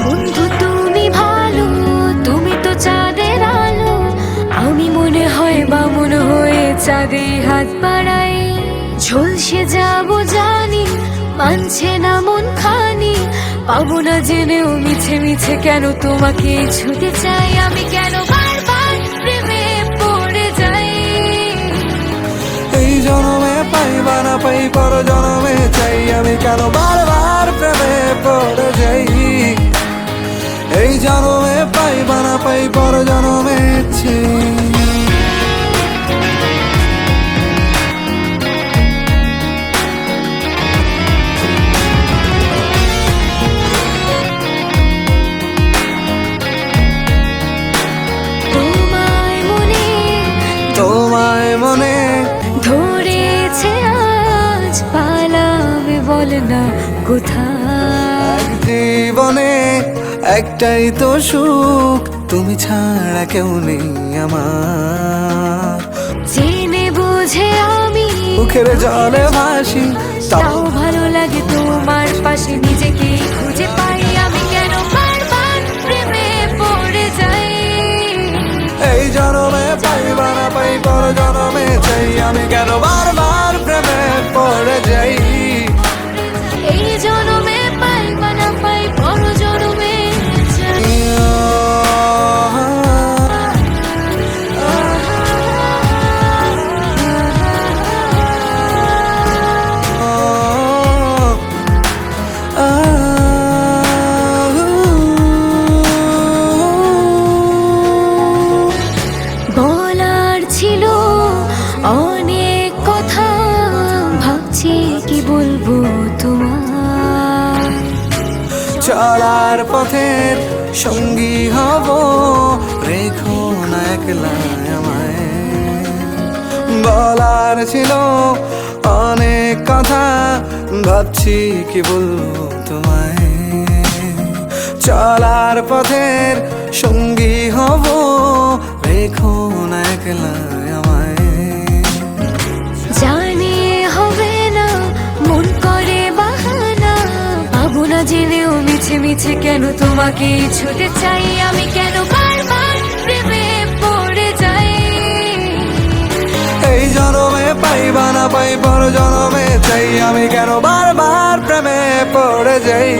বন্ধু তুমি ভালো, তুমি তো চাঁদের আলো। আমি মনে হয় বামুন হয়ে চাঁদে হাত বাড়াই। ঝলসে যাবো জানি, মানছে না মন খানি। পাবো না জেনেও মিছে মিছে কেন তোমাকে ছুটে চাই। আমি কেন বারবার প্রেমে পড়ে যাই। এই জনমে পাই বা না পাই পর জনমে চাই। আমি কেন বারবার প্রেমে পড়ে যাই। এই জনমে পাই বা না পাই পর জনমে চাই। তোমায় মনে ধরেছে আজ, পালাবে বল না কোথায়। জীবনে একটাই তো সুখ, তুমি ছাড়া কেউ নেই আমার। জেনে বুঝে আমি মুখের জলে ভাসি, তাও ভালো লাগে তোমার পাশে নিজেকে খুঁজে পাই। আমি কেন বারবার প্রেমে পড়ে যাই। এই জনমে পাই বা না পাই পর জনমে চাই। আমি কেন বারবার প্রেমে পড়ে যাই। এই জনমে পাই বা না পাই পর জনমে চাই। বলার ছিল অনেক কথা, ভাবছি কি বলবো তোমার। চলার পথের সঙ্গী হব, রেখো না একলা আমায়। বলার ছিল অনেক কথা, ভাবছি কি বলবো তোমায়। চলার পথের সঙ্গী হব, রেখো না একলা আমায়। জানি হবে না, মন করে বাহানা। পাবো না জেনেও মিছে মিছে কেন তোমাকে ছুটে চাই। আমি কেন বারবার প্রেমে পড়ে যাই। এই জনমে পাই বা না পাই পর জনমে চাই। আমি কেন বারবার প্রেমে পড়ে যাই।